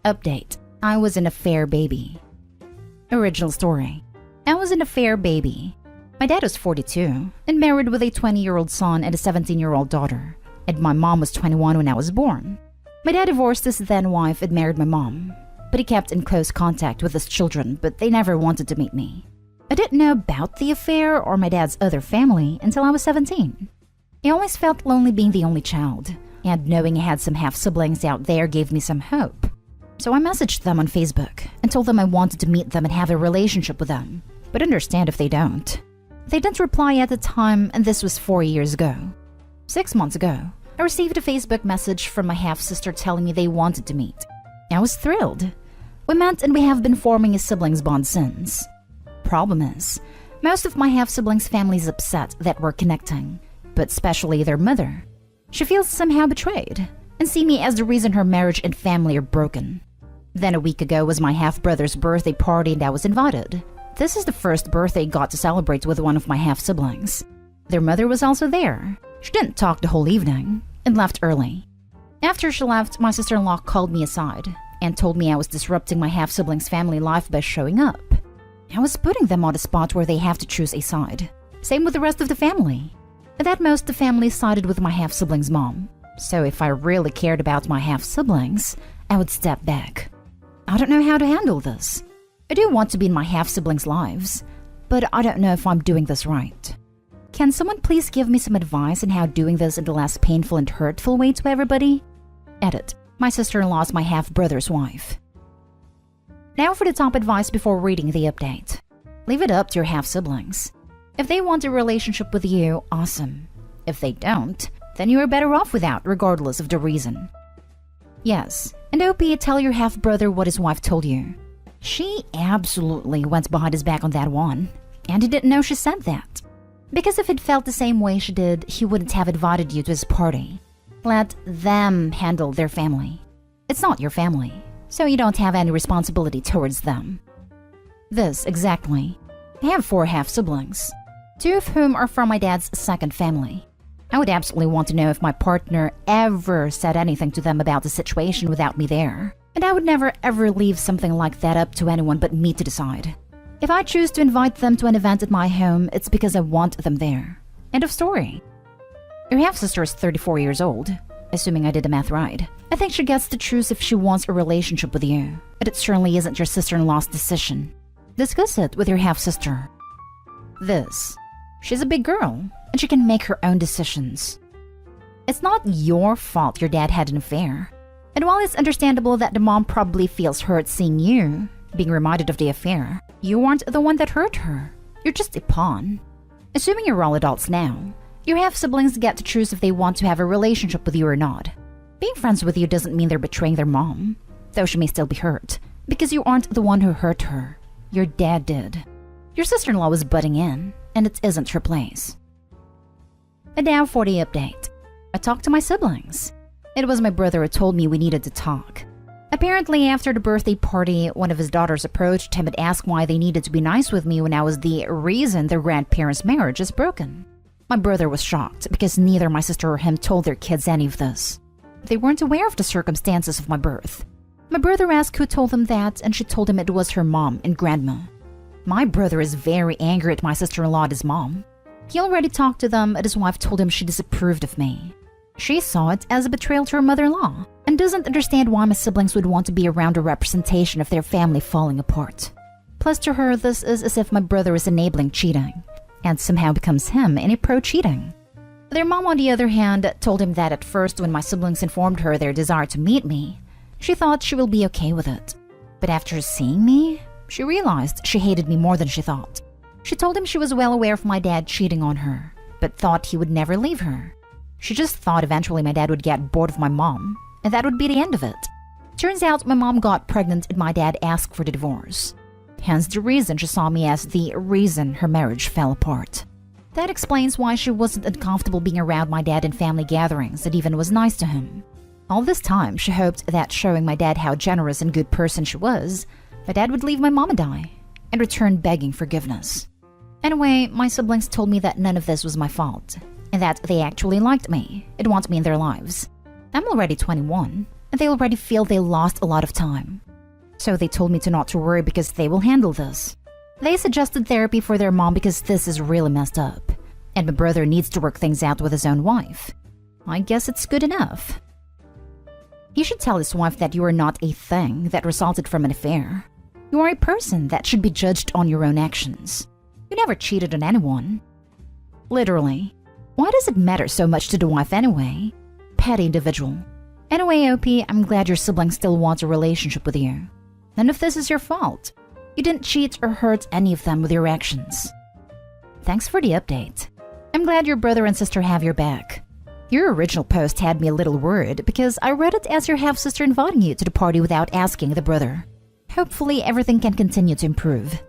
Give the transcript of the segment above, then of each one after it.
Update. I was an affair baby. Original story. I was an affair baby. My dad was 42 and married with a 20-year-old son and a 17-year-old daughter, and my mom was 21 when I was born. My dad divorced his then wife and married my mom, but he kept in close contact with his children, but they never wanted to meet me. I didn't know about the affair or my dad's other family until I was 17. I always felt lonely being the only child, and knowing I had some half-siblings out there gave me some hope. So I messaged them on Facebook and told them I wanted to meet them and have a relationship with them, but understand if they don't. They didn't reply at the time, and this was 4 years ago. 6 months ago, I received a Facebook message from my half-sister telling me they wanted to meet. I was thrilled. We met and we have been forming a siblings bond since. Problem is, most of my half-siblings' family is upset that we're connecting, but especially their mother. She feels somehow betrayed and see me as the reason her marriage and family are broken. Then a week ago was my half-brother's birthday party and I was invited. This is the first birthday I got to celebrate with one of my half-siblings. Their mother was also there. She didn't talk the whole evening and left early. After she left, my sister-in-law called me aside and told me I was disrupting my half-siblings' family life by showing up. I was putting them on a spot where they have to choose a side. Same with the rest of the family. At most, the family sided with my half-siblings' mom. So if I really cared about my half-siblings, I would step back. I don't know how to handle this. I do want to be in my half-siblings' lives, but I don't know if I'm doing this right. Can someone please give me some advice on how doing this in the less painful and hurtful way to everybody? Edit. My sister-in-law is my half-brother's wife. Now for the top advice before reading the update. Leave it up to your half-siblings. If they want a relationship with you, awesome. If they don't, then you are better off without, regardless of the reason. Yes, and OP, tell your half-brother what his wife told you. She absolutely went behind his back on that one, and he didn't know she said that. Because if he'd felt the same way she did, he wouldn't have invited you to his party. Let them handle their family. It's not your family, so you don't have any responsibility towards them. This, exactly. I have 4 half-siblings, 2 of whom are from my dad's second family. I would absolutely want to know if my partner ever said anything to them about the situation without me there. And I would never ever leave something like that up to anyone but me to decide. If I choose to invite them to an event at my home, it's because I want them there. End of story. Your half-sister is 34 years old, assuming I did the math right. I think she gets to choose if she wants a relationship with you, but it certainly isn't your sister-in-law's decision. Discuss it with your half-sister. She's a big girl, and she can make her own decisions. It's not your fault your dad had an affair. And while it's understandable that the mom probably feels hurt seeing you being reminded of the affair, you aren't the one that hurt her. You're just a pawn. Assuming you're all adults now, your half-siblings get to choose if they want to have a relationship with you or not. Being friends with you doesn't mean they're betraying their mom, though she may still be hurt, because you aren't the one who hurt her. Your dad did. Your sister-in-law was butting in, and it isn't her place. And now for the update. I talked to my siblings. It was my brother who told me we needed to talk. Apparently, after the birthday party, one of his daughters approached him and asked why they needed to be nice with me when I was the reason their grandparents' marriage is broken. My brother was shocked because neither my sister or him told their kids any of this. They weren't aware of the circumstances of my birth. My brother asked who told them that, and she told him it was her mom and grandma. My brother is very angry at my sister-in-law and his mom. He already talked to them, and his wife told him she disapproved of me. She saw it as a betrayal to her mother-in-law and doesn't understand why my siblings would want to be around a representation of their family falling apart. Plus, to her, this is as if my brother is enabling cheating and somehow becomes him any pro-cheating. Their mom, on the other hand, told him that at first when my siblings informed her their desire to meet me, she thought she will be okay with it. But after seeing me, she realized she hated me more than she thought. She told him she was well aware of my dad cheating on her, but thought he would never leave her. She just thought eventually my dad would get bored of my mom, and that would be the end of it. Turns out my mom got pregnant and my dad asked for the divorce. Hence the reason she saw me as the reason her marriage fell apart. That explains why she wasn't uncomfortable being around my dad in family gatherings and even was nice to him. All this time, she hoped that showing my dad how generous and good person she was, my dad would leave my mom and I, and return begging forgiveness. Anyway, my siblings told me that none of this was my fault, and that they actually liked me and want me in their lives. I'm already 21, and they already feel they lost a lot of time. So they told me to not to worry because they will handle this. They suggested therapy for their mom because this is really messed up, and my brother needs to work things out with his own wife. I guess it's good enough. You should tell his wife that you are not a thing that resulted from an affair. You are a person that should be judged on your own actions. You never cheated on anyone. Literally. Why does it matter so much to the wife anyway? Petty individual. Anyway, OP, I'm glad your siblings still want a relationship with you. None of this is your fault. You didn't cheat or hurt any of them with your actions. Thanks for the update. I'm glad your brother and sister have your back. Your original post had me a little worried because I read it as your half-sister inviting you to the party without asking the brother. Hopefully everything can continue to improve.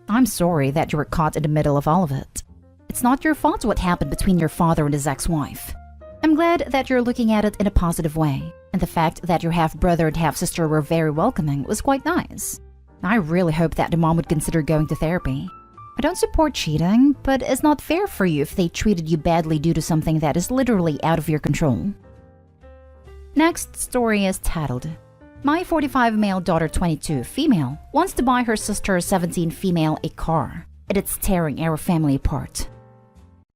I'm sorry that you were caught in the middle of all of it. It's not your fault what happened between your father and his ex-wife. I'm glad that you're looking at it in a positive way, and the fact that your half-brother and half-sister were very welcoming was quite nice. I really hope that the mom would consider going to therapy. I don't support cheating, but it's not fair for you if they treated you badly due to something that is literally out of your control. Next story is titled, My 45 male daughter 22 female wants to buy her sister 17 female a car, and it's tearing our family apart.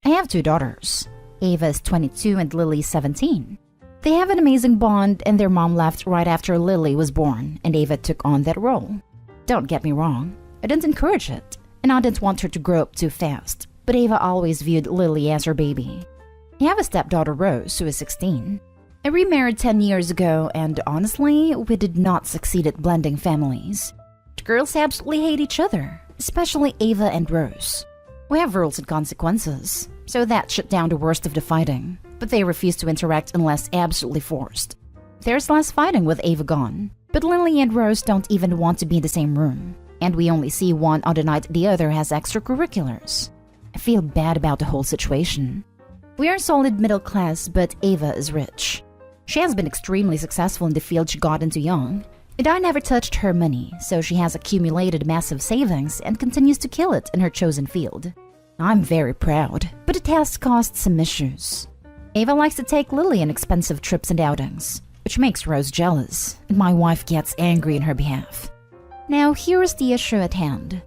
I have two daughters. Ava is 22 and Lily is 17. They have an amazing bond, and their mom left right after Lily was born, and Ava took on that role. Don't get me wrong, I didn't encourage it, and I didn't want her to grow up too fast, but Ava always viewed Lily as her baby. I have a stepdaughter Rose, who is 16. I remarried 10 years ago, and honestly, we did not succeed at blending families. The girls absolutely hate each other, especially Ava and Rose. We have rules and consequences, so that shut down the worst of the fighting, but they refuse to interact unless absolutely forced. There's less fighting with Ava gone, but Lily and Rose don't even want to be in the same room, and we only see one on the night the other has extracurriculars. I feel bad about the whole situation. We are solid middle class, but Ava is rich. She has been extremely successful in the field she got into young, and I never touched her money, so she has accumulated massive savings and continues to kill it in her chosen field. I'm very proud, but it has caused some issues. Ava likes to take Lily on expensive trips and outings, which makes Rose jealous, and my wife gets angry in her behalf. Now here is the issue at hand.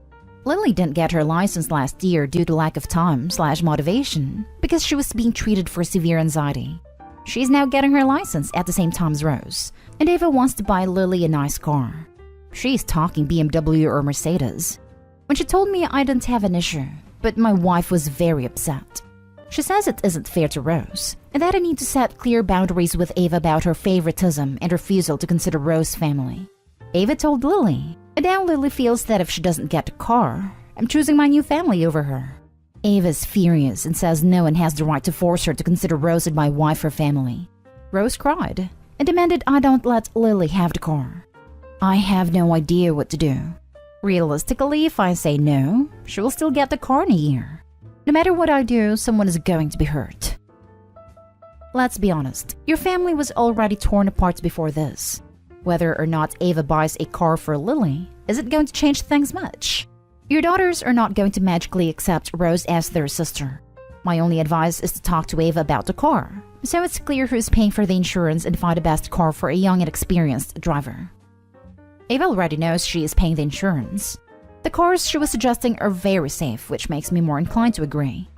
Lily didn't get her license last year due to lack of time/motivation because she was being treated for severe anxiety. She's now getting her license at the same time as Rose, and Ava wants to buy Lily a nice car. She's talking BMW or Mercedes. When she told me I didn't have an issue, but my wife was very upset. She says it isn't fair to Rose, and that I need to set clear boundaries with Ava about her favoritism and refusal to consider Rose's family. Ava told Lily, and now Lily feels that if she doesn't get the car, I'm choosing my new family over her. Ava's furious and says no one has the right to force her to consider Rose and my wife her family. Rose cried and demanded I don't let Lily have the car. I have no idea what to do. Realistically, if I say no, she will still get the car in a year. No matter what I do, someone is going to be hurt. Let's be honest, your family was already torn apart before this. Whether or not Ava buys a car for Lily, is it going to change things much? Your daughters are not going to magically accept Rose as their sister. My only advice is to talk to Ava about the car, so it's clear who's paying for the insurance and find the best car for a young and experienced driver. Ava already knows she is paying the insurance. The cars she was suggesting are very safe, which makes me more inclined to agree.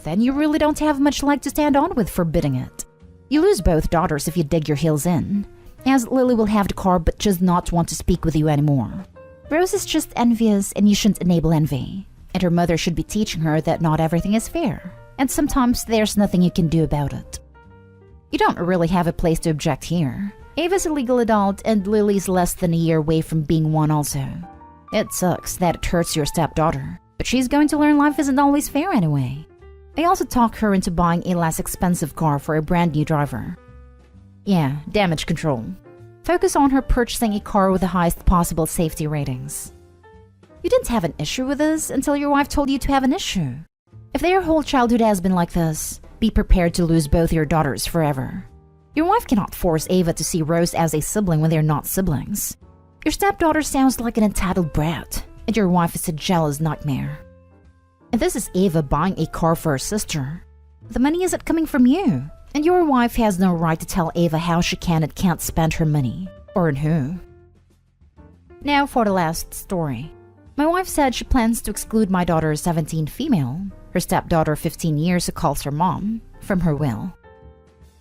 Then you really don't have much leg to stand on with forbidding it. You lose both daughters if you dig your heels in, as Lily will have the car but does not want to speak with you anymore. Rose is just envious, and you shouldn't enable envy, and her mother should be teaching her that not everything is fair, and sometimes there's nothing you can do about it. You don't really have a place to object here. Ava's a legal adult, and Lily's less than a year away from being one also. It sucks that it hurts your stepdaughter, but she's going to learn life isn't always fair anyway. I also talk her into buying a less expensive car for a brand new driver. Yeah, damage control. Focus on her purchasing a car with the highest possible safety ratings. You didn't have an issue with this until your wife told you to have an issue. If their whole childhood has been like this, be prepared to lose both your daughters forever. Your wife cannot force Ava to see Rose as a sibling when they're not siblings. Your stepdaughter sounds like an entitled brat, and your wife is a jealous nightmare. And this is Ava buying a car for her sister. The money isn't coming from you. And your wife has no right to tell Ava how she can and can't spend her money. Or on who. Now for the last story. My wife said she plans to exclude my daughter 17 female, her stepdaughter 15 years who calls her mom, from her will.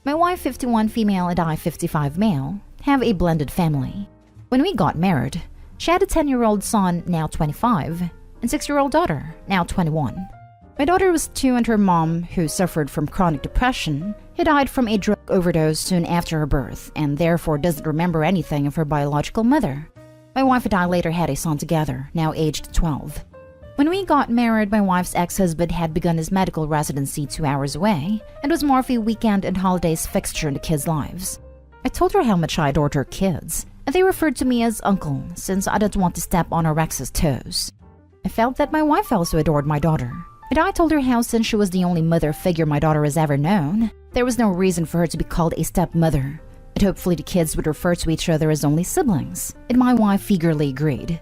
My wife 51 female and I 55 male have a blended family. When we got married, she had a 10-year-old son, now 25, and 6-year-old daughter, now 21. My daughter was 2 and her mom, who suffered from chronic depression, had died from a drug overdose soon after her birth and therefore doesn't remember anything of her biological mother. My wife and I later had a son together, now aged 12. When we got married, my wife's ex-husband had begun his medical residency 2 hours away and was more of a weekend and holidays fixture in the kids' lives. I told her how much I adored her kids, and they referred to me as uncle since I didn't want to step on our ex's toes. I felt that my wife also adored my daughter, and I told her how since she was the only mother figure my daughter has ever known, there was no reason for her to be called a stepmother, and hopefully the kids would refer to each other as only siblings, and my wife eagerly agreed.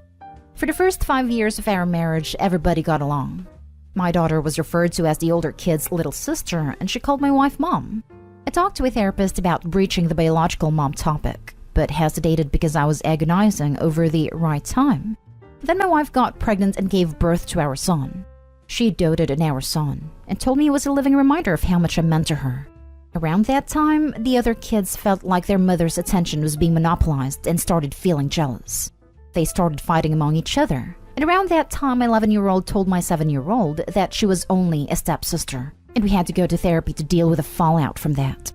For the first 5 years of our marriage, everybody got along. My daughter was referred to as the older kid's little sister, and she called my wife Mom. I talked to a therapist about breaching the biological mom topic, but hesitated because I was agonizing over the right time. Then my wife got pregnant and gave birth to our son. She doted on our son, and told me it was a living reminder of how much I meant to her. Around that time, the other kids felt like their mother's attention was being monopolized and started feeling jealous. They started fighting among each other, and around that time, my 11-year-old told my 7-year-old that she was only a stepsister, and we had to go to therapy to deal with the fallout from that.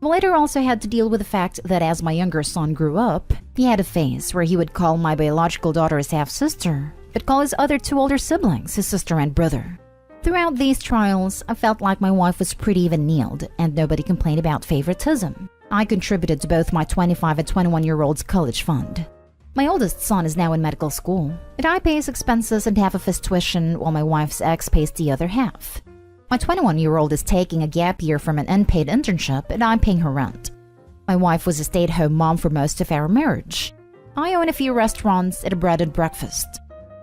We later also had to deal with the fact that as my younger son grew up, he had a phase where he would call my biological daughter his half-sister, but call his other 2 older siblings his sister and brother. Throughout these trials, I felt like my wife was pretty even-keeled, and nobody complained about favoritism. I contributed to both my 25 and 21-year-old's college fund. My oldest son is now in medical school, and I pay his expenses and half of his tuition while my wife's ex pays the other half. My 21-year-old is taking a gap year from an unpaid internship, and I'm paying her rent. My wife was a stay-at-home mom for most of our marriage. I own a few restaurants and a bread and breakfast.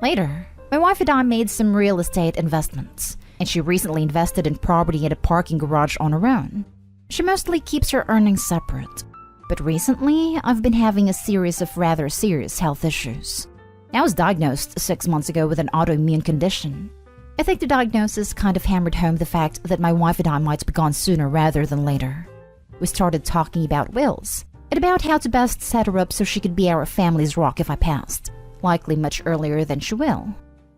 Later, my wife and I made some real estate investments, and she recently invested in property and a parking garage on her own. She mostly keeps her earnings separate, but recently I've been having a series of rather serious health issues. I was diagnosed 6 months ago with an autoimmune condition. I think the diagnosis kind of hammered home the fact that my wife and I might be gone sooner rather than later. We started talking about wills, and about how to best set her up so she could be our family's rock if I passed, likely much earlier than she will.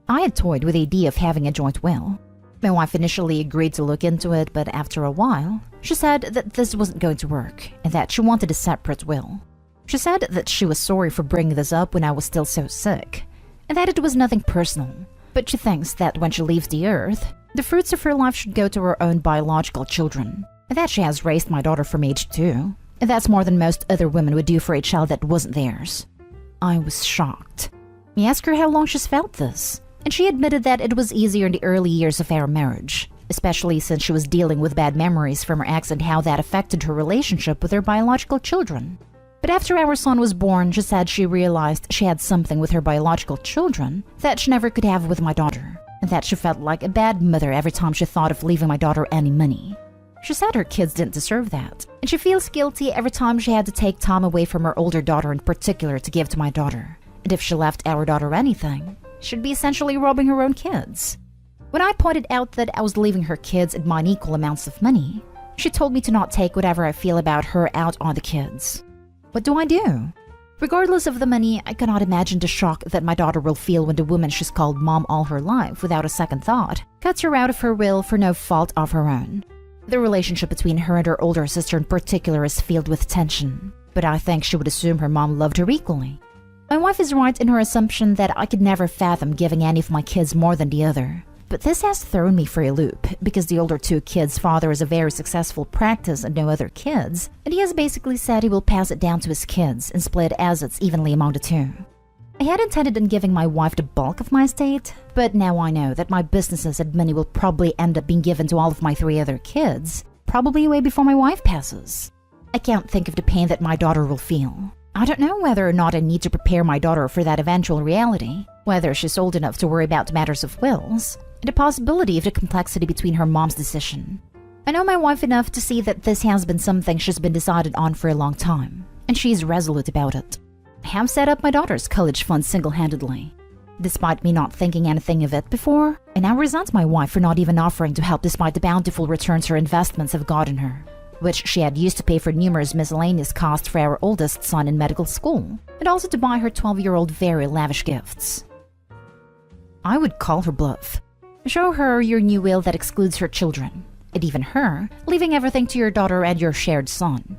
I had toyed with the idea of having a joint will. My wife initially agreed to look into it, but after a while, she said that this wasn't going to work and that she wanted a separate will. She said that she was sorry for bringing this up when I was still so sick, and that it was nothing personal, but she thinks that when she leaves the earth, the fruits of her life should go to her own biological children, and that she has raised my daughter from age 2, and that's more than most other women would do for a child that wasn't theirs. I was shocked. I asked her how long she's felt this, and she admitted that it was easier in the early years of our marriage, especially since she was dealing with bad memories from her ex and how that affected her relationship with her biological children. But after our son was born, she said she realized she had something with her biological children that she never could have with my daughter, and that she felt like a bad mother every time she thought of leaving my daughter any money. She said her kids didn't deserve that, and she feels guilty every time she had to take time away from her older daughter in particular to give to my daughter. And if she left our daughter anything, she'd be essentially robbing her own kids. When I pointed out that I was leaving her kids and mine equal amounts of money, she told me to not take whatever I feel about her out on the kids. What do I do? Regardless of the money, I cannot imagine the shock that my daughter will feel when the woman she's called mom all her life without a second thought cuts her out of her will for no fault of her own. The relationship between her and her older sister in particular is filled with tension, but I think she would assume her mom loved her equally. My wife is right in her assumption that I could never fathom giving any of my kids more than the other. But this has thrown me for a loop, because the older 2 kids' father is a very successful practice and no other kids, and he has basically said he will pass it down to his kids and split assets evenly among the 2. I had intended on giving my wife the bulk of my estate, but now I know that my businesses and money will probably end up being given to all of my 3 other kids, probably way before my wife passes. I can't think of the pain that my daughter will feel. I don't know whether or not I need to prepare my daughter for that eventual reality, whether she's old enough to worry about matters of wills, and the possibility of the complexity between her mom's decision. I know my wife enough to see that this has been something she's been decided on for a long time, and she's resolute about it. I have set up my daughter's college fund single-handedly. Despite me not thinking anything of it before, I now resent my wife for not even offering to help despite the bountiful returns her investments have gotten her, which she had used to pay for numerous miscellaneous costs for our oldest son in medical school, and also to buy her 12-year-old very lavish gifts. I would call her bluff. Show her your new will that excludes her children, and even her, leaving everything to your daughter and your shared son.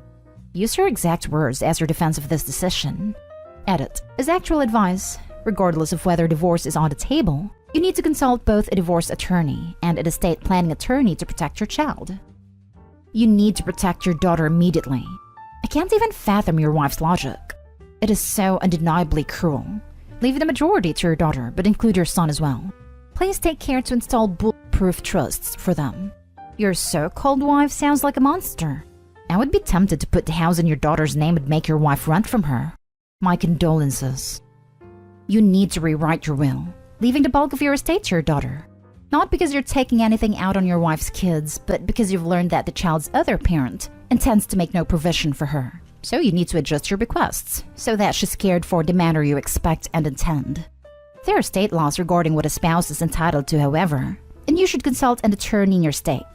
Use her exact words as your defense of this decision. Edit. As actual advice, regardless of whether divorce is on the table, you need to consult both a divorce attorney and an estate planning attorney to protect your child. You need to protect your daughter immediately. I can't even fathom your wife's logic. It is so undeniably cruel. Leave the majority to your daughter, but include your son as well. Please take care to install bulletproof trusts for them. Your so-called wife sounds like a monster. I would be tempted to put the house in your daughter's name and make your wife rent from her. My condolences. You need to rewrite your will, leaving the bulk of your estate to your daughter. Not because you're taking anything out on your wife's kids, but because you've learned that the child's other parent intends to make no provision for her. So you need to adjust your bequests, so that she's cared for the manner you expect and intend. There are state laws regarding what a spouse is entitled to, however, and you should consult an attorney in your state.